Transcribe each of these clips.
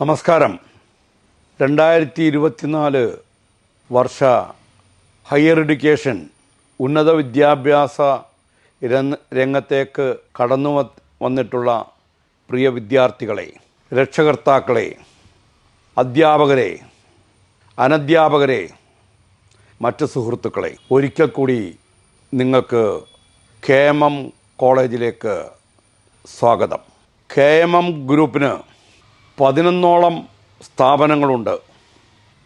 നമസ്കാരം. 2024 വർഷ higher education ഉന്നത വിദ്യാഭ്യാസ രംഗത്തേക്ക് കടന്നു വന്നിട്ടുള്ള പ്രിയ വിദ്യാർത്ഥികളെ, രക്ഷകർത്താക്കളെ, അധ്യാപകരെ, അനധ്യാപകരെ, മറ്റ് സുഹൃത്തുക്കളെ, ഒരിക്കൽ കൂടി നിങ്ങൾക്ക് KMM കോളേജിലേക്ക് സ്വാഗതം. KMM ഗ്രൂപ്പിന് 11ഓളം സ്ഥാപനങ്ങളുണ്ട്.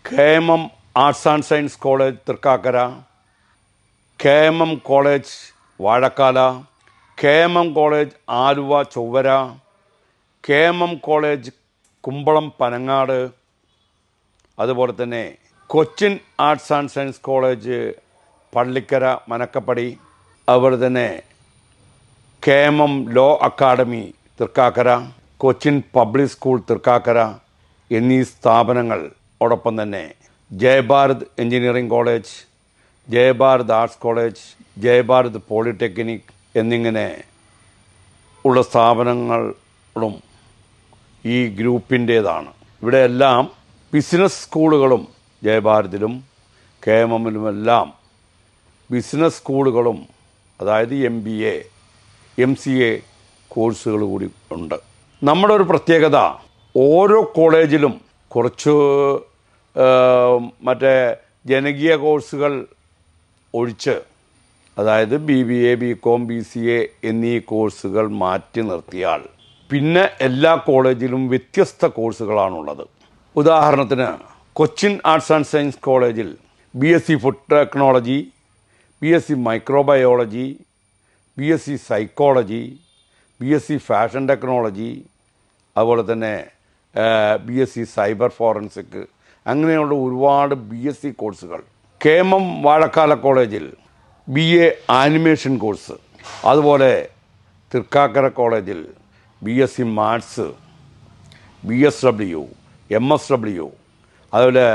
KMM arts and science college Thrikkakara, KMM college Vazhakkala, KMM college Aluva Chowara, KMM college Kumbalam Panangad, അതുപോലെ തന്നെ Cochin arts and science college Pallikkara Manakkapady, അതുപോലെ തന്നെ KMM law academy Thrikkakara, Cochin public school Thrikkakara എന്നീ സ്ഥാപനങ്ങളോടൊപ്പം തന്നെ Jai Bharath engineering college, Jai Bharath arts college, Jai Bharath polytechnic എന്നിങ്ങനെ ഉള്ള സ്ഥാപനങ്ങളും ഈ ഗ്രൂപ്പിൻ്റേതാണ്. ഇവിടെയെല്ലാം ബിസിനസ് സ്കൂളുകളും ജയഭാരതിലും KMMലുമെല്ലാം ബിസിനസ് സ്കൂളുകളും, അതായത് MBA MCA കോഴ്സുകൾ കൂടി ഉണ്ട്. നമ്മുടെ ഒരു പ്രത്യേകത, ഓരോ കോളേജിലും കുറച്ച് ജനകീയ കോഴ്സുകൾ ഒഴിച്ച്, അതായത് BBA BCom BCA എന്നീ കോഴ്സുകൾ മാറ്റി നിർത്തിയാൽ പിന്നെ എല്ലാ കോളേജിലും വ്യത്യസ്ത കോഴ്സുകളാണുള്ളത്. ഉദാഹരണത്തിന് കൊച്ചിൻ ആർട്സ് ആൻഡ് സയൻസ് കോളേജിൽ BSc food technology, BSc microbiology, BSc psychology, BSc fashion technology, അതുപോലെ തന്നെ BSc സൈബർ ഫോറൻസിക്, അങ്ങനെയുള്ള ഒരുപാട് BSc കോഴ്സുകൾ. KMM വാഴക്കാല കോളേജിൽ BA ആനിമേഷൻ കോഴ്സ്, അതുപോലെ തൃക്കാക്കര കോളേജിൽ BSc മാത്സ്, BSW, MSW, അതുപോലെ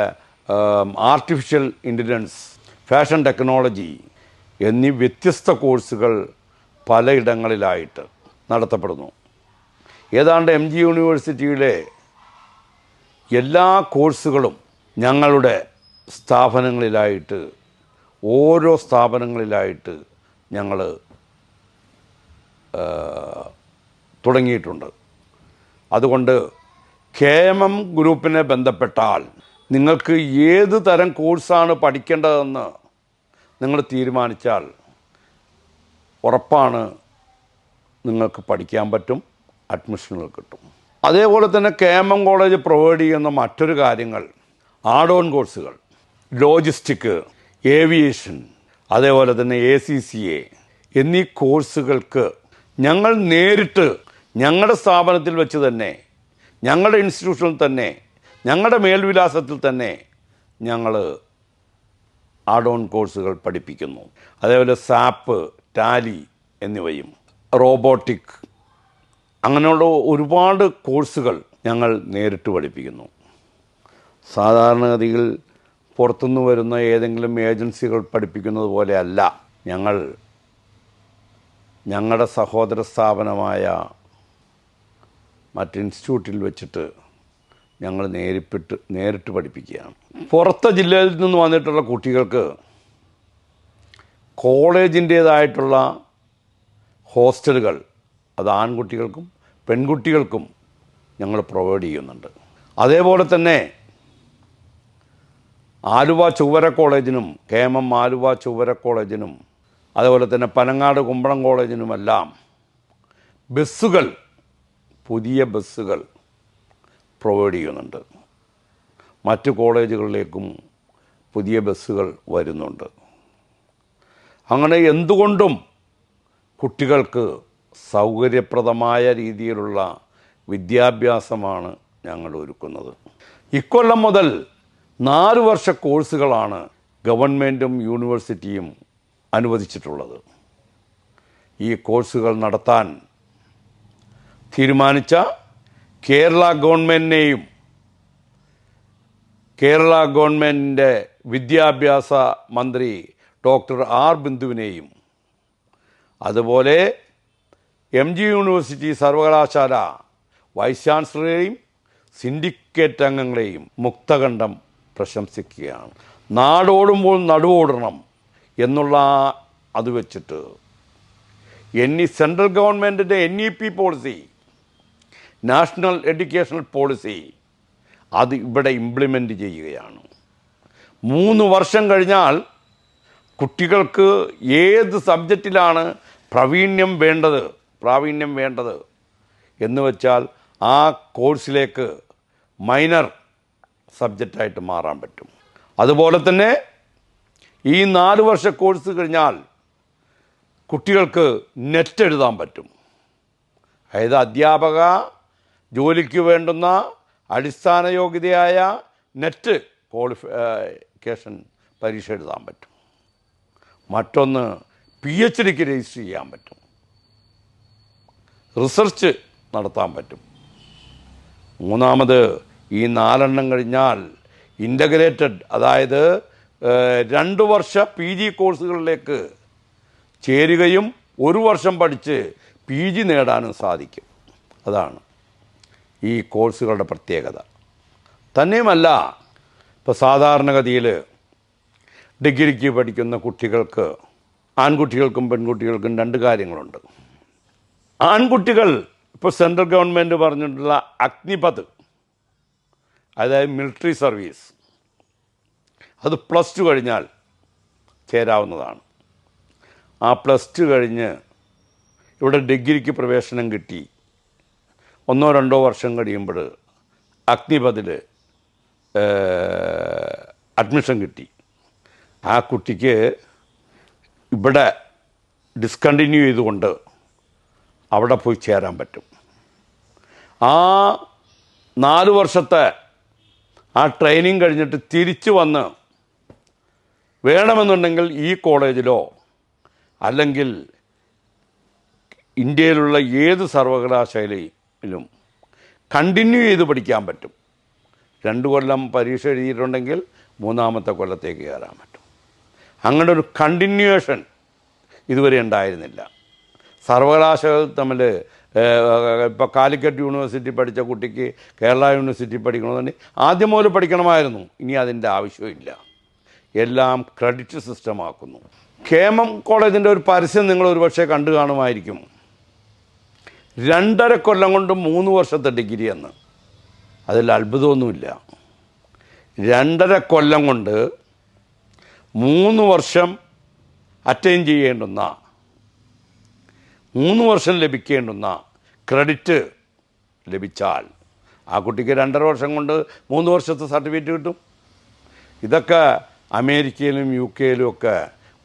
ആർട്ടിഫിഷ്യൽ ഇൻ്റലിജൻസ്, ഫാഷൻ ടെക്നോളജി എന്നീ വ്യത്യസ്ത കോഴ്സുകൾ പലയിടങ്ങളിലായിട്ട് നടത്തപ്പെടുന്നു. ഏതാണ്ട് MG യൂണിവേഴ്സിറ്റിയിലെ എല്ലാ കോഴ്സുകളും ഞങ്ങളുടെ സ്ഥാപനങ്ങളിലായിട്ട്, ഓരോ സ്ഥാപനങ്ങളിലായിട്ട് ഞങ്ങൾ തുടങ്ങിയിട്ടുണ്ട്. അതുകൊണ്ട് KMM ഗ്രൂപ്പിനെ ബന്ധപ്പെട്ടാൽ നിങ്ങൾക്ക് ഏത് തരം കോഴ്സാണ് പഠിക്കേണ്ടതെന്ന് നിങ്ങൾ തീരുമാനിച്ചാൽ ഉറപ്പാണ് നിങ്ങൾക്ക് പഠിക്കാൻ പറ്റും, അഡ്മിഷനുകൾ കിട്ടും. അതേപോലെ തന്നെ KMM കോളേജ് പ്രൊവൈഡ് ചെയ്യുന്ന മറ്റൊരു കാര്യങ്ങൾ ആഡ് ഓൺ കോഴ്സുകൾ, ലോജിസ്റ്റിക്, ഏവിയേഷൻ, അതേപോലെ തന്നെ ACCA എന്നീ കോഴ്സുകൾക്ക് ഞങ്ങൾ നേരിട്ട് ഞങ്ങളുടെ സ്ഥാപനത്തിൽ വെച്ച് തന്നെ, ഞങ്ങളുടെ ഇൻസ്റ്റിറ്റ്യൂഷനിൽ തന്നെ, ഞങ്ങളുടെ മേൽവിലാസത്തിൽ തന്നെ ഞങ്ങൾ ആഡ് ഓൺ കോഴ്സുകൾ പഠിപ്പിക്കുന്നു. അതേപോലെ SAP, ടാലി എന്നിവയും, റോബോട്ടിക്, അങ്ങനെയുള്ള ഒരുപാട് കോഴ്സുകൾ ഞങ്ങൾ നേരിട്ട് പഠിപ്പിക്കുന്നു. സാധാരണഗതിയിൽ പുറത്തുനിന്ന് വരുന്ന ഏതെങ്കിലും ഏജൻസികൾ പഠിപ്പിക്കുന്നത് പോലെയല്ല. ഞങ്ങൾ ഞങ്ങളുടെ സഹോദര സ്ഥാപനമായ മറ്റ് ഇൻസ്റ്റിറ്റ്യൂട്ടിൽ വെച്ചിട്ട് ഞങ്ങൾ നേരിട്ട് പഠിപ്പിക്കുകയാണ്. പുറത്തെ ജില്ലയിൽ നിന്ന് വന്നിട്ടുള്ള കുട്ടികൾക്ക് കോളേജിൻ്റേതായിട്ടുള്ള ഹോസ്റ്റലുകൾ, അത് ആൺകുട്ടികൾക്കും പെൺകുട്ടികൾക്കും ഞങ്ങൾ പ്രൊവൈഡ് ചെയ്യുന്നുണ്ട്. അതേപോലെ തന്നെ ആലുവ ചൊവ്വര കോളേജിനും, KMM ആലുവ ചൊവ്വര കോളേജിനും, അതുപോലെ തന്നെ പനങ്ങാട് കുമ്പളം കോളേജിനുമെല്ലാം ബസ്സുകൾ, പുതിയ ബസ്സുകൾ പ്രൊവൈഡ് ചെയ്യുന്നുണ്ട്. മറ്റ് കോളേജുകളിലേക്കും പുതിയ ബസ്സുകൾ വരുന്നുണ്ട്. അങ്ങനെ എന്തുകൊണ്ടും കുട്ടികൾക്ക് സൗകര്യപ്രദമായ രീതിയിലുള്ള വിദ്യാഭ്യാസമാണ് ഞങ്ങൾ ഒരുക്കുന്നത്. ഇക്കൊല്ലം മുതൽ 4 വർഷ കോഴ്സുകളാണ് ഗവൺമെൻറ്റും യൂണിവേഴ്സിറ്റിയും അനുവദിച്ചിട്ടുള്ളത്. ഈ കോഴ്സുകൾ നടത്താൻ തീരുമാനിച്ച കേരള ഗവൺമെൻറ്റിനെയും കേരള ഗവൺമെൻറ്റിൻ്റെ വിദ്യാഭ്യാസ മന്ത്രി ഡോക്ടർ ആർ ബിന്ദുവിനെയും, അതുപോലെ MG യൂണിവേഴ്സിറ്റി സർവകലാശാല വൈസ് ചാൻസലറെയും സിൻഡിക്കേറ്റ് അംഗങ്ങളെയും മുക്തകണ്ഠം പ്രശംസിക്കുകയാണ്. നാടോടുമ്പോൾ നടുവോടണം എന്നുള്ള അത് വെച്ചിട്ട് സെൻട്രൽ ഗവൺമെൻറ്റിൻ്റെ NEP policy, national educational policy, അത് ഇവിടെ ഇംപ്ലിമെൻ്റ് ചെയ്യുകയാണ്. 3 വർഷം കഴിഞ്ഞാൽ കുട്ടികൾക്ക് ഏത് സബ്ജക്റ്റിലാണ് പ്രാവീണ്യം വേണ്ടത് എന്ന് വെച്ചാൽ ആ കോഴ്സിലേക്ക് മൈനർ സബ്ജക്റ്റായിട്ട് മാറാൻ പറ്റും. അതുപോലെ തന്നെ ഈ 4 വർഷ കോഴ്സ് കഴിഞ്ഞാൽ കുട്ടികൾക്ക് നെറ്റ് എഴുതാൻ പറ്റും. അതായത് അധ്യാപക ജോലിക്ക് വേണ്ടുന്ന അടിസ്ഥാന യോഗ്യതയായ നെറ്റ് ക്വാളിഫിക്കേഷൻ പരീക്ഷ എഴുതാൻ പറ്റും. മറ്റൊന്ന് PhDക്ക് രജിസ്റ്റർ ചെയ്യാൻ പറ്റും, റിസർച്ച് നടത്താൻ പറ്റും. മൂന്നാമത് ഈ 4 കഴിഞ്ഞാൽ ഇൻ്റഗ്രേറ്റഡ്, അതായത് 2 വർഷ PG കോഴ്സുകളിലേക്ക് ചേരുകയും 1 വർഷം പഠിച്ച് PG നേടാനും സാധിക്കും. അതാണ് ഈ കോഴ്സുകളുടെ പ്രത്യേകത. തന്നെയുമല്ല, ഇപ്പോൾ സാധാരണഗതിയിൽ ഡിഗ്രിക്ക് പഠിക്കുന്ന കുട്ടികൾക്ക്, ആൺകുട്ടികൾക്കും പെൺകുട്ടികൾക്കും 2 കാര്യങ്ങളുണ്ട്. ആൺകുട്ടികൾ ഇപ്പോൾ സെൻട്രൽ ഗവൺമെൻറ് പറഞ്ഞിട്ടുള്ള അഗ്നിപഥ്, അതായത് മിലിറ്ററി സർവീസ്, അത് +2 കഴിഞ്ഞാൽ ചേരാവുന്നതാണ്. ആ +2 കഴിഞ്ഞ് ഇവിടെ ഡിഗ്രിക്ക് പ്രവേശനം കിട്ടി 1-2 വർഷം കഴിയുമ്പോൾ അഗ്നിപഥിൽ അഡ്മിഷൻ കിട്ടി. ആ കുട്ടിക്ക് ഇവിടെ ഡിസ്കണ്ടിന്യൂ ചെയ്തുകൊണ്ട് അവിടെ പോയി ചേരാൻ പറ്റും. ആ 4 വർഷത്തെ ആ ട്രെയിനിങ് കഴിഞ്ഞിട്ട് തിരിച്ചു വന്ന് വേണമെന്നുണ്ടെങ്കിൽ ഈ കോളേജിലോ അല്ലെങ്കിൽ ഇന്ത്യയിലുള്ള ഏത് സർവകലാശാലയിലും കണ്ടിന്യൂ ചെയ്ത് പഠിക്കാൻ പറ്റും. 2 കൊല്ലം പരീക്ഷ എഴുതിയിട്ടുണ്ടെങ്കിൽ 3-ാമത്തെ കൊല്ലത്തേക്ക് കയറാൻ പറ്റും. അങ്ങനെ ഒരു കണ്ടിന്യൂവേഷൻ ഇതുവരെ ഉണ്ടായിരുന്നില്ല. സർവകലാശാലകൾ തമ്മിൽ ഇപ്പോൾ കാലിക്കറ്റ് യൂണിവേഴ്സിറ്റി പഠിച്ച കുട്ടിക്ക് കേരള യൂണിവേഴ്സിറ്റി പഠിക്കണമെന്നുണ്ടെങ്കിൽ ആദ്യം മുതൽ പഠിക്കണമായിരുന്നു. ഇനി അതിൻ്റെ ആവശ്യമില്ല. എല്ലാം ക്രെഡിറ്റ് സിസ്റ്റമാക്കുന്നു. KM കോളേജിൻ്റെ ഒരു പരസ്യം നിങ്ങൾ ഒരുപക്ഷെ കണ്ടു കാണുമായിരിക്കും. 2.5 കൊല്ലം കൊണ്ട് 3 വർഷത്തെ ഡിഗ്രി എന്ന്. അതിൽ അത്ഭുതമൊന്നുമില്ല. 2.5 കൊല്ലം കൊണ്ട് 3 വർഷം അറ്റൈൻ ചെയ്യേണ്ടുന്ന, 3 വർഷം ലഭിക്കേണ്ടുന്ന ക്രെഡിറ്റ് ലഭിച്ചാൽ ആ കുട്ടിക്ക് 2.5 വർഷം കൊണ്ട് 3 വർഷത്തെ സർട്ടിഫിക്കറ്റ് കിട്ടും. ഇതൊക്കെ അമേരിക്കയിലും UK-യിലും ഒക്കെ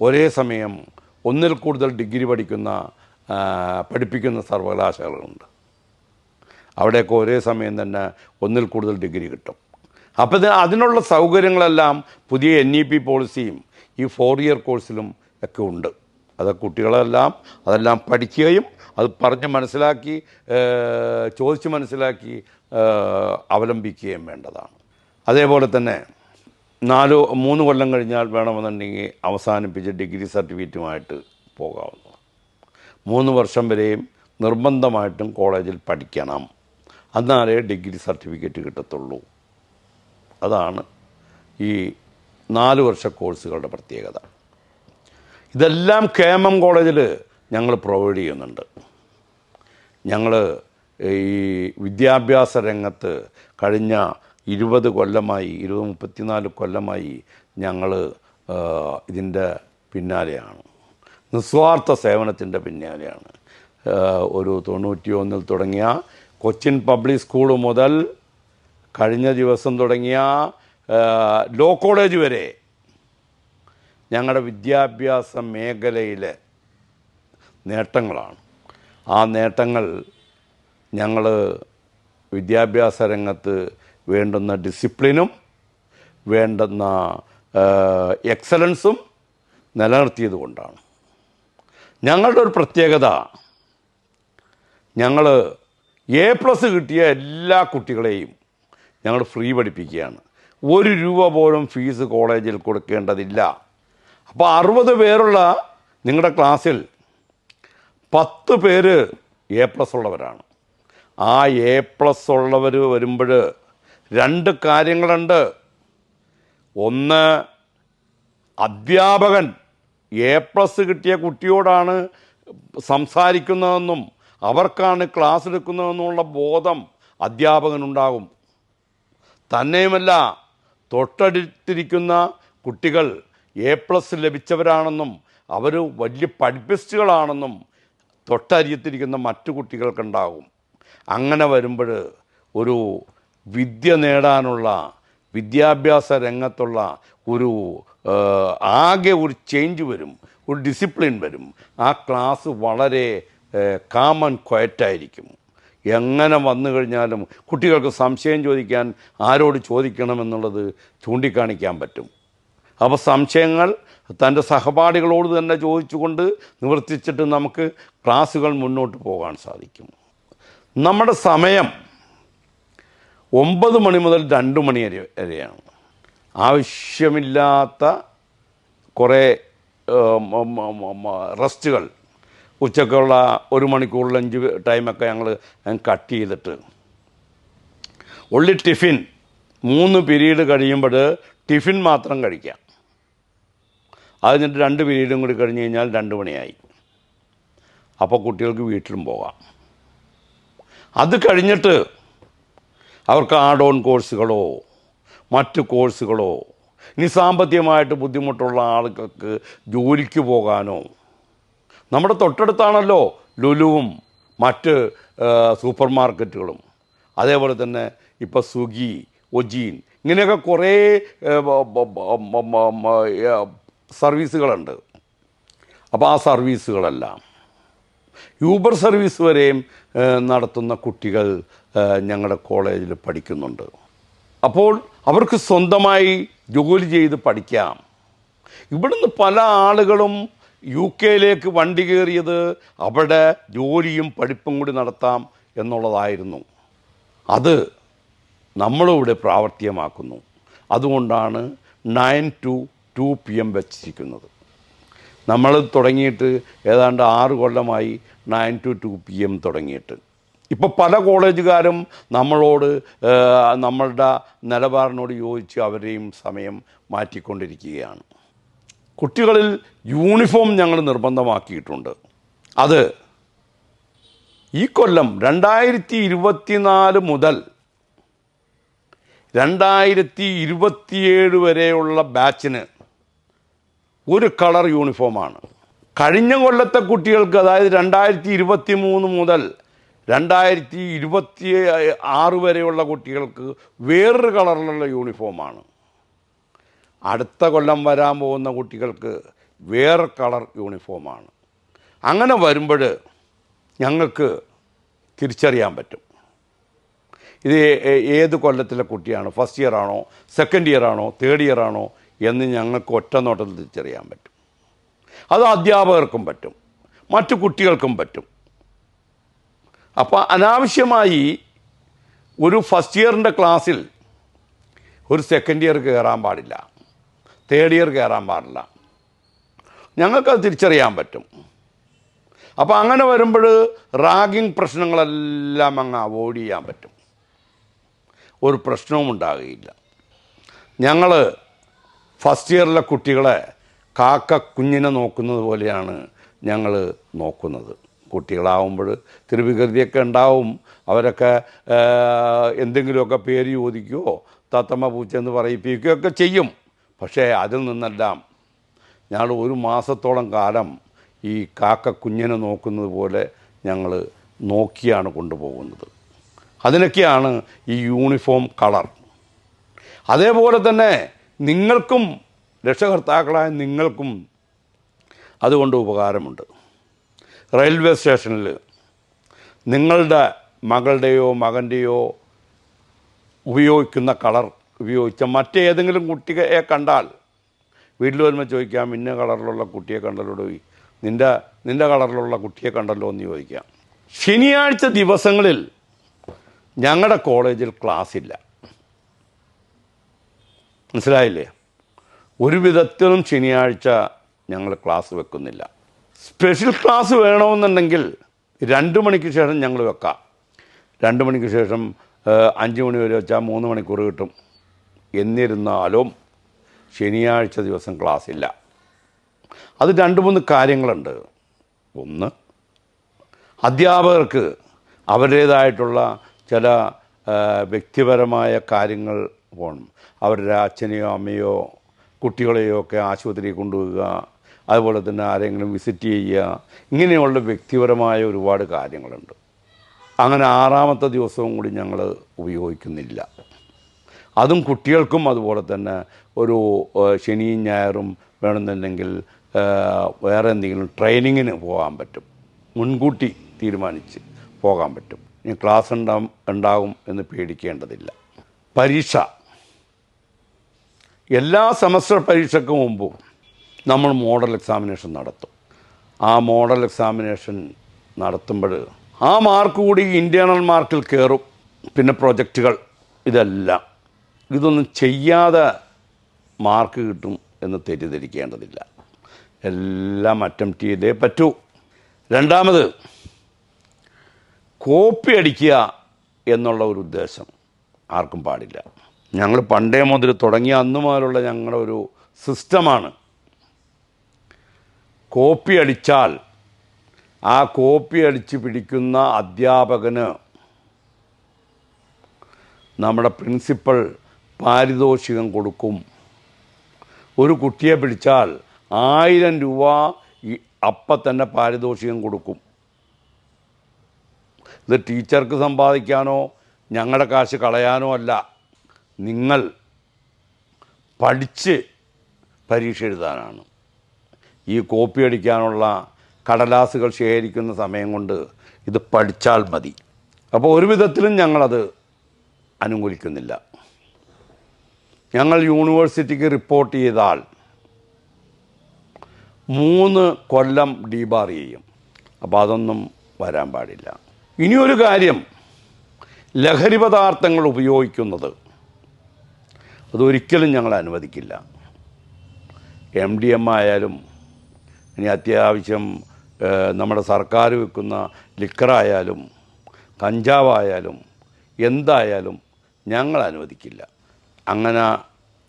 ഒരേ സമയം 1-ൽ കൂടുതൽ ഡിഗ്രി പഠിപ്പിക്കുന്ന സർവകലാശാലകളുണ്ട്. അവിടെയൊക്കെ ഒരേ സമയം തന്നെ 1-ൽ കൂടുതൽ ഡിഗ്രി കിട്ടും. അപ്പോൾ അതിനുള്ള സൗകര്യങ്ങളെല്ലാം പുതിയ NEP പോളിസിയും ഈ 4 ഇയർ കോഴ്സിലും ഒക്കെ ഉണ്ട്. അത് കുട്ടികളെല്ലാം അതെല്ലാം പഠിക്കുകയും അത് പറഞ്ഞ് മനസ്സിലാക്കി, ചോദിച്ച് മനസ്സിലാക്കി അവലംബിക്കുകയും വേണ്ടതാണ്. അതേപോലെ തന്നെ 3 കൊല്ലം കഴിഞ്ഞാൽ വേണമെന്നുണ്ടെങ്കിൽ അവസാനിപ്പിച്ച് ഡിഗ്രി സർട്ടിഫിക്കറ്റുമായിട്ട് പോകാവുന്നതാണ്. 3 വർഷം വരെയും നിർബന്ധമായിട്ടും കോളേജിൽ പഠിക്കണം. എന്നാലേ ഡിഗ്രി സർട്ടിഫിക്കറ്റ് കിട്ടത്തുള്ളൂ. അതാണ് ഈ 4 വർഷ കോഴ്സുകളുടെ പ്രത്യേകത. ഇതെല്ലാം KM കോളേജിൽ ഞങ്ങൾ പ്രൊവൈഡ് ചെയ്യുന്നുണ്ട്. ഞങ്ങൾ ഈ വിദ്യാഭ്യാസ രംഗത്ത് കഴിഞ്ഞ 20 കൊല്ലമായി, 34 കൊല്ലമായി ഞങ്ങൾ ഇതിൻ്റെ പിന്നാലെയാണ്. നിസ്വാർത്ഥ സേവനത്തിൻ്റെ പിന്നാലെയാണ്. ഒരു 91-ൽ തുടങ്ങിയ കൊച്ചിൻ പബ്ലിക് സ്കൂൾ മുതൽ കഴിഞ്ഞ ദിവസം തുടങ്ങിയ ലോ കോളേജ് വരെ ഞങ്ങളുടെ വിദ്യാഭ്യാസ മേഖലയിലെ നേട്ടങ്ങളാണ്. ആ നേട്ടങ്ങൾ ഞങ്ങൾ വിദ്യാഭ്യാസ രംഗത്ത് വേണ്ടുന്ന ഡിസിപ്ലിനും വേണ്ടുന്ന എക്സലൻസും നിലനിർത്തിയത് കൊണ്ടാണ്. ഞങ്ങളുടെ ഒരു പ്രത്യേകത, ഞങ്ങൾ A+ കിട്ടിയ എല്ലാ കുട്ടികളെയും ഞങ്ങൾ ഫ്രീ പഠിപ്പിക്കുകയാണ്. 1 രൂപ പോലും ഫീസ് കോളേജിൽ കൊടുക്കേണ്ടതില്ല. അപ്പോൾ 60 പേരുള്ള നിങ്ങളുടെ ക്ലാസ്സിൽ 10 പേര് A+ ഉള്ളവരാണ്. ആ A+ ഉള്ളവർ വരുമ്പോൾ രണ്ട് കാര്യങ്ങളുണ്ട്. ഒന്ന്, അധ്യാപകൻ A+ കിട്ടിയ കുട്ടിയോടാണ് സംസാരിക്കുന്നതെന്നും അവർക്കാണ് ക്ലാസ് എടുക്കുന്നതെന്നുള്ള ബോധം അധ്യാപകനുണ്ടാകും. തന്നെയുമല്ല, തൊട്ടടുത്തിരിക്കുന്ന കുട്ടികൾ A+ ലഭിച്ചവരാണെന്നും അവർ വലിയ പഠിപ്പിസ്റ്റുകളാണെന്നും തൊട്ടരിയത്തിരിക്കുന്ന മറ്റു കുട്ടികൾക്കുണ്ടാകും. അങ്ങനെ വരുമ്പോൾ ഒരു വിദ്യ നേടാനുള്ള, വിദ്യാഭ്യാസ രംഗത്തുള്ള ഒരു ആകെ ഒരു ചേഞ്ച് വരും, ഒരു ഡിസിപ്ലിൻ വരും. ആ ക്ലാസ് വളരെ കാം ആൻഡ് ക്വയറ്റായിരിക്കും. എങ്ങനെ വന്നു കഴിഞ്ഞാലും കുട്ടികൾക്ക് സംശയം ചോദിക്കാൻ ആരോട് ചോദിക്കണമെന്നുള്ളത് ചൂണ്ടിക്കാണിക്കാൻ പറ്റും. അപ്പോൾ സംശയങ്ങൾ തൻ്റെ സഹപാഠികളോട് തന്നെ ചോദിച്ചുകൊണ്ട് നിവർത്തിച്ചിട്ട് നമുക്ക് ക്ലാസ്സുകൾ മുന്നോട്ട് പോകാൻ സാധിക്കും. നമ്മുടെ സമയം 9 മണി മുതൽ 2 മണി വരെയാണ്. ആവശ്യമില്ലാത്ത കുറേ റെസ്റ്റുകൾ, ഉച്ചക്കുള്ള 1 മണിക്കൂർ ലഞ്ച് ടൈമൊക്കെ ഞങ്ങൾ കട്ട് ചെയ്തിട്ട് ഉള്ളി ടിഫിൻ 3 പീരീഡ് കഴിയുമ്പോൾ ടിഫിൻ മാത്രം കഴിക്കാം. അത് കഴിഞ്ഞിട്ട് 2 പീരീഡും കൂടി കഴിഞ്ഞ് കഴിഞ്ഞാൽ 2 മണിയായി. അപ്പോൾ കുട്ടികൾക്ക് വീട്ടിലും പോകാം. അത് കഴിഞ്ഞിട്ട് അവർക്ക് ആഡ് ഓൺ കോഴ്സുകളോ മറ്റ് കോഴ്സുകളോ, ഇനി സാമ്പത്തികമായിട്ട് ബുദ്ധിമുട്ടുള്ള ആളുകൾക്ക് ജോലിക്ക് പോകാനോ, നമ്മുടെ തൊട്ടടുത്താണല്ലോ ലുലുവും മറ്റ് സൂപ്പർ മാർക്കറ്റുകളും, അതേപോലെ തന്നെ ഇപ്പോൾ സ്വിഗ്ഗി, ഒജീൻ, ഇങ്ങനെയൊക്കെ കുറേ സർവീസുകളുണ്ട്. അപ്പോൾ ആ സർവീസുകളെല്ലാം, യൂബർ സർവീസ് വരെയും നടത്തുന്ന കുട്ടികൾ ഞങ്ങളുടെ കോളേജിൽ പഠിക്കുന്നുണ്ട്. അപ്പോൾ അവർക്ക് സ്വന്തമായി ജോലി ചെയ്ത് പഠിക്കാം. ഇവിടുന്ന് പല ആളുകളും UK വണ്ടി കയറിയത് അവിടെ ജോലിയും പഠിപ്പും കൂടി നടത്താം എന്നുള്ളതായിരുന്നു. അത് നമ്മളിവിടെ പ്രാവർത്തികമാക്കുന്നു. അതുകൊണ്ടാണ് 9 to 2 PM വെച്ചിരിക്കുന്നത്. നമ്മൾ തുടങ്ങിയിട്ട് ഏതാണ്ട് 6 കൊല്ലമായി 9 to 2 PM തുടങ്ങിയിട്ട്. ഇപ്പോൾ പല കോളേജുകാരും നമ്മളോട് നമ്മളുടെ നിലപാടിനോട് യോജിച്ച് അവരെയും സമയം മാറ്റിക്കൊണ്ടിരിക്കുകയാണ്. കുട്ടികളിൽ യൂണിഫോം ഞങ്ങൾ നിർബന്ധമാക്കിയിട്ടുണ്ട്. അത് ഈ കൊല്ലം 2024 മുതൽ 2027 വരെയുള്ള ബാച്ചിന് ഒരു കളർ യൂണിഫോമാണ്. കഴിഞ്ഞ കൊല്ലത്തെ കുട്ടികൾക്ക്, അതായത് 2023 മുതൽ 2026 വരെയുള്ള കുട്ടികൾക്ക് വേറൊരു കളറിലുള്ള യൂണിഫോമാണ്. അടുത്ത കൊല്ലം വരാൻ പോകുന്ന കുട്ടികൾക്ക് വേറെ കളർ യൂണിഫോമാണ്. അങ്ങനെ വരുമ്പോൾ ഞങ്ങൾക്ക് തിരിച്ചറിയാൻ പറ്റും ഇത് ഏത് കൊല്ലത്തിലെ കുട്ടിയാണ്, ഫസ്റ്റ് ഇയർ ആണോ, സെക്കൻഡ് ഇയർ ആണോ, തേർഡ് ഇയർ ആണോ എന്ന് ഞങ്ങൾക്ക് ഒറ്റ നോട്ടത്തിൽ തിരിച്ചറിയാൻ പറ്റും. അത് അധ്യാപകർക്കും പറ്റും, മറ്റു കുട്ടികൾക്കും പറ്റും. അപ്പോൾ അനാവശ്യമായി ഒരു ഫസ്റ്റ് ഇയറിൻ്റെ ക്ലാസ്സിൽ ഒരു സെക്കൻഡ് ഇയർ കയറാൻ പാടില്ല, തേർഡ് ഇയർ കയറാൻ പാടില്ല. ഞങ്ങൾക്കത് തിരിച്ചറിയാൻ പറ്റും. അപ്പോൾ അങ്ങനെ വരുമ്പോൾ റാഗിങ് പ്രശ്നങ്ങളെല്ലാം അങ്ങ് അവോയ്ഡ് ചെയ്യാൻ പറ്റും. ഒരു പ്രശ്നവും ഉണ്ടാകുകയില്ല. ഞങ്ങൾ ഫസ്റ്റ് ഇയറിലെ കുട്ടികളെ കാക്ക കുഞ്ഞിനെ നോക്കുന്നത് പോലെയാണ് ഞങ്ങൾ നോക്കുന്നത്. കുട്ടികളാവുമ്പോൾ തിരുവികൃതിയൊക്കെ ഉണ്ടാവും. അവരൊക്കെ എന്തെങ്കിലുമൊക്കെ പേര് ചോദിക്കുകയോ തത്തമ്മ പൂച്ചെന്ന് പറയിപ്പിക്കുകയൊക്കെ ചെയ്യും. പക്ഷേ അതിൽ നിന്നെല്ലാം ഞങ്ങൾ 1 മാസത്തോളം കാലം ഈ കാക്ക കുഞ്ഞിനെ നോക്കുന്നത് പോലെ ഞങ്ങൾ നോക്കിയാണ് കൊണ്ടുപോകുന്നത്. അതിനൊക്കെയാണ് ഈ യൂണിഫോം കളർ. അതേപോലെ തന്നെ നിങ്ങൾക്കും, രക്ഷകർത്താക്കളായ നിങ്ങൾക്കും അതുകൊണ്ട് ഉപകാരമുണ്ട്. റെയിൽവേ സ്റ്റേഷനിൽ നിങ്ങളുടെ മകളുടെയോ മകൻ്റെയോ ഉപയോഗിക്കുന്ന കളർ ഉപയോഗിച്ച മറ്റേതെങ്കിലും കുട്ടിയെ കണ്ടാൽ വീട്ടിൽ വരുമ്പോൾ ചോദിക്കാം, ഇന്ന കളറിലുള്ള കുട്ടിയെ കണ്ടല്ലോ, നിൻ്റെ കളറിലുള്ള കുട്ടിയെ കണ്ടല്ലോ എന്ന് ചോദിക്കാം. ശനിയാഴ്ച ദിവസങ്ങളിൽ ഞങ്ങളുടെ കോളേജിൽ ക്ലാസ് ഇല്ല. മനസ്സിലായില്ലേ? ഒരു വിധത്തിലും ശനിയാഴ്ച ഞങ്ങൾ ക്ലാസ് വെക്കുന്നില്ല. സ്പെഷ്യൽ ക്ലാസ് വേണമെന്നുണ്ടെങ്കിൽ 2 മണിക്ക് ശേഷം ഞങ്ങൾ വെക്കാം. 2 മണിക്ക് ശേഷം 5 മണി വരെ വെച്ചാൽ 3 മണിക്കൂർ കിട്ടും. എന്നിരുന്നാലും ശനിയാഴ്ച ദിവസം ക്ലാസ് ഇല്ല. അത് 2-3 കാര്യങ്ങളുണ്ട്. ഒന്ന്, അധ്യാപകർക്ക് അവരുടേതായിട്ടുള്ള ചില വ്യക്തിപരമായ കാര്യങ്ങൾ പോകണം. അവരുടെ അച്ഛനെയോ അമ്മയോ കുട്ടികളെയോ ഒക്കെ ആശുപത്രിയിൽ കൊണ്ടുപോവുക, അതുപോലെ തന്നെ ആരെങ്കിലും വിസിറ്റ് ചെയ്യുക, ഇങ്ങനെയുള്ള വ്യക്തിപരമായ ഒരുപാട് കാര്യങ്ങളുണ്ട്. അങ്ങനെ 6-ാമത്തെ ദിവസവും കൂടി ഞങ്ങൾ ഉപയോഗിക്കുന്നില്ല. അതും കുട്ടികൾക്കും അതുപോലെ തന്നെ ഒരു ശനിയും ഞായറും വേണമെന്നുണ്ടെങ്കിൽ വേറെ എന്തെങ്കിലും ട്രെയിനിങ്ങിന് പോകാൻ പറ്റും. മുൻകൂട്ടി തീരുമാനിച്ച് പോകാൻ പറ്റും. ഇനി ക്ലാസ് ഉണ്ടാകും എന്ന് പേടിക്കേണ്ടതില്ല. പരീക്ഷ, എല്ലാ സെമസ്റ്റർ പരീക്ഷയ്ക്ക് മുമ്പും നമ്മൾ മോഡൽ എക്സാമിനേഷൻ നടത്തും. ആ മോഡൽ എക്സാമിനേഷൻ നടത്തുമ്പോൾ ആ മാർക്ക് കൂടി ഇൻറ്റേർണൽ മാർക്കിൽ കയറും. പിന്നെ പ്രൊജക്റ്റുകൾ, ഇതൊന്നും ചെയ്യാതെ മാർക്ക് കിട്ടും എന്ന് തെറ്റിദ്ധരിക്കേണ്ടതില്ല. എല്ലാം അറ്റംപ്റ്റ് ചെയ്തേ പറ്റൂ. രണ്ടാമത്, കോപ്പി അടിക്കുക എന്നുള്ള ഒരു ഉദ്ദേശം ആർക്കും പാടില്ല. ഞങ്ങൾ പണ്ടേ മുതൽ തുടങ്ങിയ അന്ന് മുതലുള്ള ഞങ്ങളുടെ ഒരു സിസ്റ്റമാണ്, കോപ്പി അടിച്ചാൽ ആ കോപ്പി അടിച്ച് പിടിക്കുന്ന അധ്യാപകന് നമ്മുടെ പ്രിൻസിപ്പൽ പാരിതോഷികം കൊടുക്കും. ഒരു കുട്ടിയെ പിടിച്ചാൽ 1000 രൂപ അപ്പം തന്നെ പാരിതോഷികം കൊടുക്കും. ഇത് ടീച്ചർക്ക് സമ്പാദിക്കാനോ ഞങ്ങളുടെ കാശ് കളയാനോ അല്ല, നിങ്ങൾ പഠിച്ച് പരീക്ഷ എഴുതാനാണ്. ഈ കോപ്പി അടിക്കാനുള്ള കടലാസുകൾ ശേഖരിക്കുന്ന സമയം കൊണ്ട് ഇത് പഠിച്ചാൽ മതി. അപ്പോൾ ഒരു വിധത്തിലും ഞങ്ങളത് അനുകൂലിക്കുന്നില്ല. ഞങ്ങൾ യൂണിവേഴ്സിറ്റിക്ക് റിപ്പോർട്ട് ചെയ്താൽ 3 കൊല്ലം ഡീബാർ ചെയ്യും. അപ്പോൾ അതൊന്നും വരാൻ പാടില്ല. ഇനിയൊരു കാര്യം, ലഹരി പദാർത്ഥങ്ങൾ ഉപയോഗിക്കുന്നത് അതൊരിക്കലും ഞങ്ങൾ അനുവദിക്കില്ല. MDMA ആയാലും ഇനി അത്യാവശ്യം നമ്മുടെ സർക്കാർ വിൽക്കുന്ന ലിക്കറായാലും കഞ്ചാവായാലും എന്തായാലും ഞങ്ങൾ അനുവദിക്കില്ല. അങ്ങനെ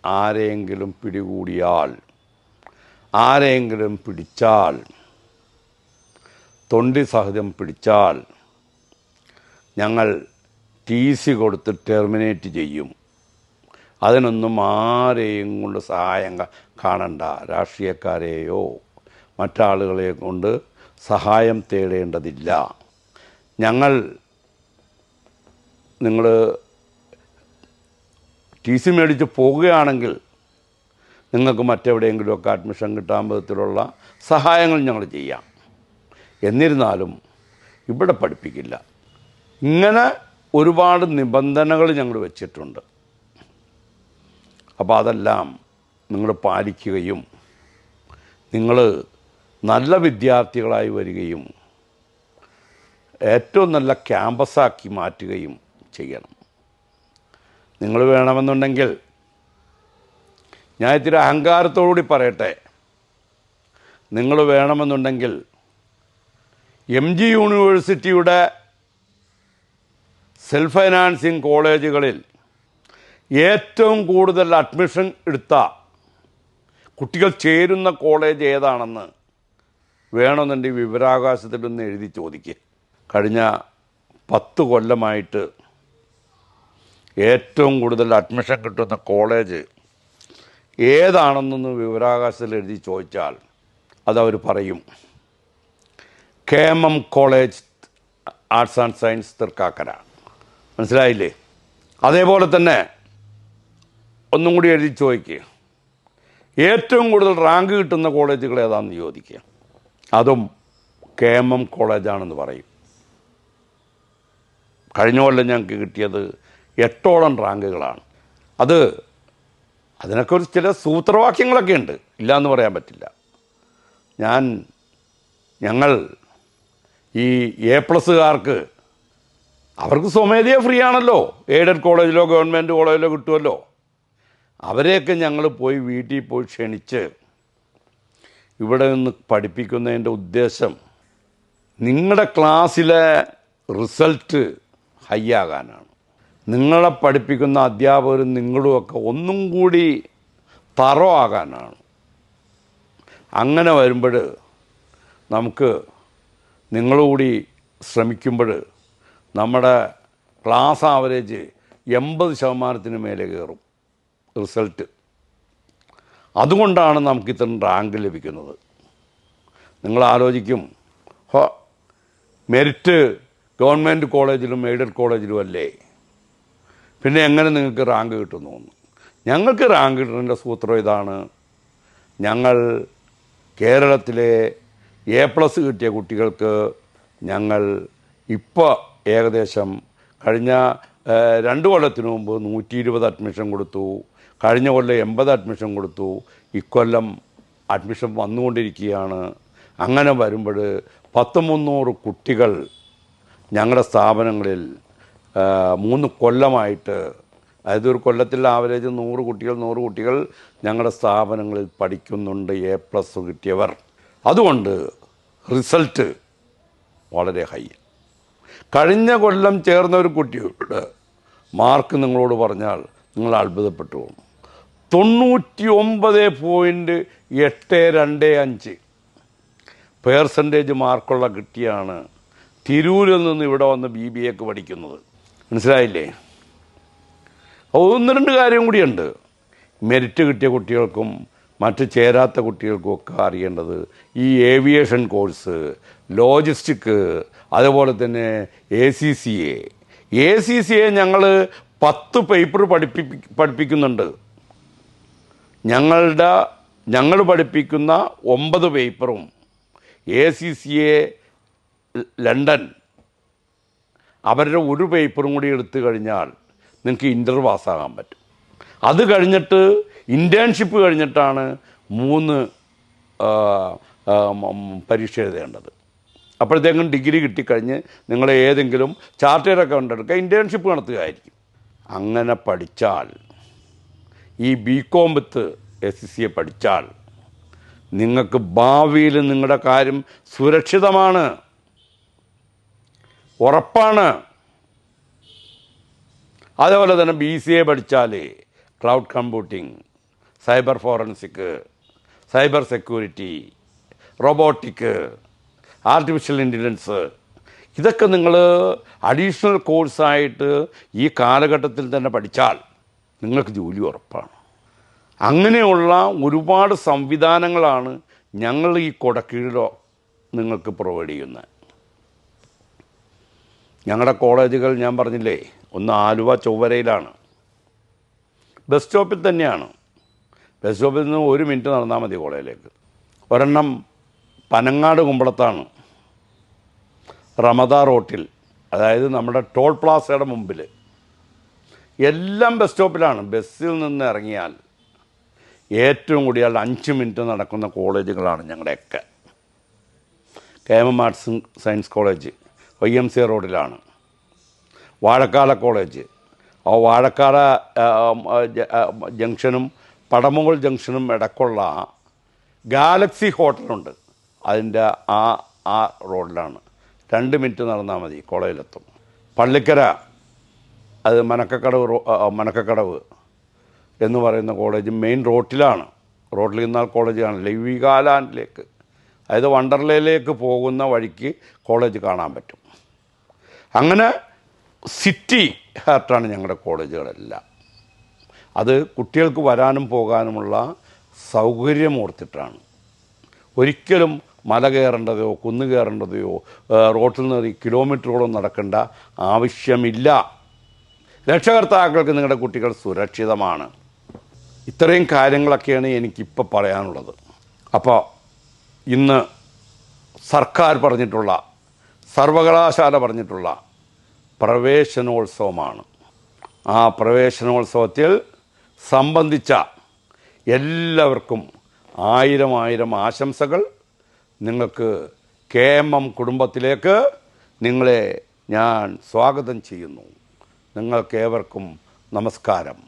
ആരെയെങ്കിലും പിടികൂടിയാൽ, ആരെയെങ്കിലും പിടിച്ചാൽ, തൊണ്ടി സഹിതം പിടിച്ചാൽ ഞങ്ങൾ TC കൊടുത്ത് ടെർമിനേറ്റ് ചെയ്യും. അതിനൊന്നും ആരെയും കൊണ്ട് സഹായം കാണണ്ട. രാഷ്ട്രീയക്കാരെയോ മറ്റാളുകളെ കൊണ്ട് സഹായം തേടേണ്ടതില്ല. നിങ്ങൾ TC മേടിച്ച് പോകുകയാണെങ്കിൽ നിങ്ങൾക്ക് മറ്റെവിടെയെങ്കിലുമൊക്കെ അഡ്മിഷൻ കിട്ടാൻ വിധത്തിലുള്ള സഹായങ്ങൾ ഞങ്ങൾ ചെയ്യാം. എന്നിരുന്നാലും ഇവിടെ പഠിപ്പിക്കില്ല. ഇങ്ങനെ ഒരുപാട് നിബന്ധനകൾ ഞങ്ങൾ വെച്ചിട്ടുണ്ട്. അപ്പോൾ അതെല്ലാം നിങ്ങൾ പാലിക്കുകയും നിങ്ങൾ നല്ല വിദ്യാർത്ഥികളായി വരികയും ഏറ്റവും നല്ല ക്യാമ്പസാക്കി മാറ്റുകയും ചെയ്യണം. നിങ്ങൾ വേണമെന്നുണ്ടെങ്കിൽ ഞാൻ ഇത്തിരി അഹങ്കാരത്തോടുകൂടി പറയട്ടെ, നിങ്ങൾ വേണമെന്നുണ്ടെങ്കിൽ MG യൂണിവേഴ്സിറ്റിയുടെ സെൽഫ് ഫൈനാൻസിങ് കോളേജുകളിൽ ഏറ്റവും കൂടുതൽ അഡ്മിഷൻ എടുത്ത കുട്ടികൾ ചേരുന്ന കോളേജ് ഏതാണെന്ന് വേണമെന്നുണ്ടെങ്കിൽ വിവരാവകാശത്തിലൊന്ന് എഴുതി ചോദിക്കുക. കഴിഞ്ഞ 10 കൊല്ലമായിട്ട് ഏറ്റവും കൂടുതൽ അഡ്മിഷൻ കിട്ടുന്ന കോളേജ് ഏതാണെന്നൊന്ന് വിവരാവകാശത്തിൽ എഴുതി ചോദിച്ചാൽ അതവർ പറയും. KMM college arts and science Thrikkakara. മനസ്സിലായില്ലേ? അതേപോലെ തന്നെ ഒന്നും കൂടി എഴുതി ചോദിക്കുക, ഏറ്റവും കൂടുതൽ റാങ്ക് കിട്ടുന്ന കോളേജുകൾ ഏതാണെന്ന് ചോദിക്കുക. അതും KMM കോളേജാണെന്ന് പറയും. കഴിഞ്ഞ കൊല്ലം ഞങ്ങൾക്ക് കിട്ടിയത് 8ഓളം റാങ്കുകളാണ്. അതിനൊക്കെ ഒരു ചില സൂത്രവാക്യങ്ങളൊക്കെ ഉണ്ട്, ഇല്ലയെന്ന് പറയാൻ പറ്റില്ല. ഞങ്ങൾ ഈ A+കാർക്ക് അവർക്ക് സ്വമേധയാ ഫ്രീ ആണല്ലോ, എയ്ഡഡ് കോളേജിലോ ഗവൺമെൻറ് കോളേജിലോ കിട്ടുമല്ലോ. അവരെയൊക്കെ ഞങ്ങൾ പോയി വീട്ടിൽ പോയി ക്ഷണിച്ച് ഇവിടെ നിന്ന് പഠിപ്പിക്കുന്നതിൻ്റെ ഉദ്ദേശം നിങ്ങളുടെ ക്ലാസ്സിലെ റിസൾട്ട് ഹൈ ആകാനാണ്. നിങ്ങളെ പഠിപ്പിക്കുന്ന അധ്യാപകരും നിങ്ങളുമൊക്കെ ഒന്നും കൂടി തറോ ആകാനാണ്. അങ്ങനെ വരുമ്പോൾ നമുക്ക് നിങ്ങളുകൂടി ശ്രമിക്കുമ്പോൾ നമ്മുടെ ക്ലാസ് ആവറേജ് 80% മേലെ കയറും റിസൾട്ട്. അതുകൊണ്ടാണ് നമുക്ക് ഇത്രയും റാങ്ക് ലഭിക്കുന്നത്. നിങ്ങൾ ആലോചിക്കും, മെറിറ്റ് ഗവൺമെൻറ് കോളേജിലും എയ്ഡഡ് കോളേജിലും അല്ലേ, പിന്നെ എങ്ങനെ നിങ്ങൾക്ക് റാങ്ക് കിട്ടുന്നു? ഞങ്ങൾക്ക് റാങ്ക് കിട്ടുന്നതിൻ്റെ സൂത്രം ഇതാണ്. ഞങ്ങൾ കേരളത്തിലെ A+ കിട്ടിയ കുട്ടികൾക്ക് ഞങ്ങൾ ഇപ്പോൾ ഏകദേശം കഴിഞ്ഞ 2 കൊല്ലത്തിന് മുമ്പ് 120 അഡ്മിഷൻ കൊടുത്തു. കഴിഞ്ഞ കൊല്ലം 80 അഡ്മിഷൻ കൊടുത്തു. ഇക്കൊല്ലം അഡ്മിഷൻ വന്നുകൊണ്ടിരിക്കുകയാണ്. അങ്ങനെ വരുമ്പോൾ 100-300 കുട്ടികൾ ഞങ്ങളുടെ സ്ഥാപനങ്ങളിൽ 3 കൊല്ലമായിട്ട്, അതായത് ഒരു കൊല്ലത്തിൽ ആവറേജ് 100 കുട്ടികൾ ഞങ്ങളുടെ സ്ഥാപനങ്ങളിൽ പഠിക്കുന്നുണ്ട്, A+ കിട്ടിയവർ. അതുകൊണ്ട് റിസൾട്ട് വളരെ ഹൈ. കഴിഞ്ഞ കൊല്ലം ചേർന്ന ഒരു കുട്ടിയുടെ മാർക്ക് നിങ്ങളോട് പറഞ്ഞാൽ നിങ്ങൾ അത്ഭുതപ്പെട്ടു പോകും. 99.825% മാർക്കുള്ള കുട്ടിയാണ് തിരൂരിൽ നിന്ന് ഇവിടെ വന്ന് BBAക്ക് പഠിക്കുന്നത്. മനസ്സിലായില്ലേ? 1-2 കാര്യം കൂടിയുണ്ട്. മെറിറ്റ് കിട്ടിയ കുട്ടികൾക്കും മറ്റ് ചേരാത്ത കുട്ടികൾക്കും ഒക്കെ അറിയേണ്ടത് ഈ ഏവിയേഷൻ കോഴ്സ്, ലോജിസ്റ്റിക്, അതുപോലെ തന്നെ ACCA ഞങ്ങൾ 10 പേപ്പർ പഠിപ്പിക്കുന്നുണ്ട്. ഞങ്ങൾ പഠിപ്പിക്കുന്ന 9 പേപ്പറും ACCA ലണ്ടൻ അവരുടെ ഒരു പേപ്പറും കൂടി എടുത്തു കഴിഞ്ഞാൽ നിങ്ങൾക്ക് ഇൻ്റർ പാസ്സാകാൻ പറ്റും. അത് കഴിഞ്ഞിട്ട് ഇൻറ്റേൺഷിപ്പ് കഴിഞ്ഞിട്ടാണ് 3 പരീക്ഷ എഴുതേണ്ടത്. അപ്പോഴത്തേക്കും ഡിഗ്രി കിട്ടിക്കഴിഞ്ഞ് നിങ്ങൾ ഏതെങ്കിലും ചാർട്ടേഡ് അക്കൗണ്ട് എടുക്കുക, ഇൻറ്റേൺഷിപ്പ് നടത്തുകയായിരിക്കും. അങ്ങനെ പഠിച്ചാൽ, ഈ BCom വിത്ത് ACCA പഠിച്ചാൽ നിങ്ങൾക്ക് ഭാവിയിൽ നിങ്ങളുടെ കാര്യം സുരക്ഷിതമാണ്, ഉറപ്പാണ്. അതേപോലെ തന്നെ BCA പഠിച്ചാൽ cloud computing, cyber forensic, cyber security, robotic, artificial intelligence, ഇതൊക്കെ നിങ്ങൾ അഡീഷണൽ കോഴ്സായിട്ട് ഈ കാലഘട്ടത്തിൽ തന്നെ പഠിച്ചാൽ നിങ്ങൾക്ക് ജോലി ഉറപ്പാണ്. അങ്ങനെയുള്ള ഒരുപാട് സംവിധാനങ്ങളാണ് ഞങ്ങൾ ഈ കൊടക്കീഴിലോ നിങ്ങൾക്ക് പ്രൊവൈഡ് ചെയ്യുന്നത്. ഞങ്ങളുടെ കോളേജുകൾ ഞാൻ പറഞ്ഞില്ലേ, ഒന്ന് ആലുവ ചൊവ്വരയിലാണ്, ബസ് സ്റ്റോപ്പിൽ തന്നെയാണ്. ബസ് സ്റ്റോപ്പിൽ നിന്ന് 1 മിനിറ്റ് നടന്നാൽ മതി കോളേജിലേക്ക്. ഒരെണ്ണം പനങ്ങാട് കുമ്പളത്താണ്, റമദ റോട്ടിൽ, അതായത് നമ്മുടെ ടോൾ പ്ലാസയുടെ മുമ്പിൽ. എല്ലാം ബസ് സ്റ്റോപ്പിലാണ്. ബസ്സിൽ നിന്ന് ഇറങ്ങിയാൽ ഏറ്റവും കൂടിയാൽ 5 മിനിറ്റ് നടക്കുന്ന കോളേജുകളാണ് ഞങ്ങളുടെയൊക്കെ. KM arts and science college YMC റോഡിലാണ്. വാഴക്കാല കോളേജ്, വാഴക്കാല ജംഗ്ഷനും പടമുകൾ ജംഗ്ഷനും ഇടയ്ക്കുള്ള ഗാലക്സി ഹോട്ടലുണ്ട്, അതിൻ്റെ ആ റോഡിലാണ്. 2 മിനിറ്റ് നടന്നാൽ മതി കോളേജിലെത്തും. പള്ളിക്കര, അത് മനക്കക്കടവ് എന്ന് പറയുന്ന കോളേജ് മെയിൻ റോട്ടിലാണ്. റോട്ടിൽ നിന്നാൽ കോളേജ് കാണില്ല. വികാലാൻഡിലേക്ക്, അതായത് വണ്ടർലയിലേക്ക് പോകുന്ന വഴിക്ക് കോളേജ് കാണാൻ പറ്റും. അങ്ങനെ സിറ്റി ഹാർട്ടാണ് ഞങ്ങളുടെ കോളേജുകളെല്ലാം. അത് കുട്ടികൾക്ക് വരാനും പോകാനുമുള്ള സൗകര്യം ഓർത്തിട്ടാണ്. ഒരിക്കലും മല കയറേണ്ടതയോ കുന്ന് കയറേണ്ടതയോ റോട്ടിൽ നിന്ന് കിലോമീറ്ററോളം നടക്കേണ്ട ആവശ്യമില്ല. രക്ഷകർത്താക്കൾക്ക് നിങ്ങളുടെ കുട്ടികൾ സുരക്ഷിതമാണ്. ഇത്രയും കാര്യങ്ങളൊക്കെയാണ് എനിക്കിപ്പോൾ പറയാനുള്ളത്. അപ്പോൾ ഇന്ന് സർക്കാർ പറഞ്ഞിട്ടുള്ള, സർവകലാശാല പറഞ്ഞിട്ടുള്ള പ്രവേശനോത്സവമാണ്. ആ പ്രവേശനോത്സവത്തിൽ സംബന്ധിച്ച എല്ലാവർക്കും 1000 ആശംസകൾ. നിങ്ങൾക്ക് KMM കുടുംബത്തിലേക്ക് നിങ്ങളെ ഞാൻ സ്വാഗതം ചെയ്യുന്നു. നിങ്ങൾക്കേവർക്കും നമസ്കാരം.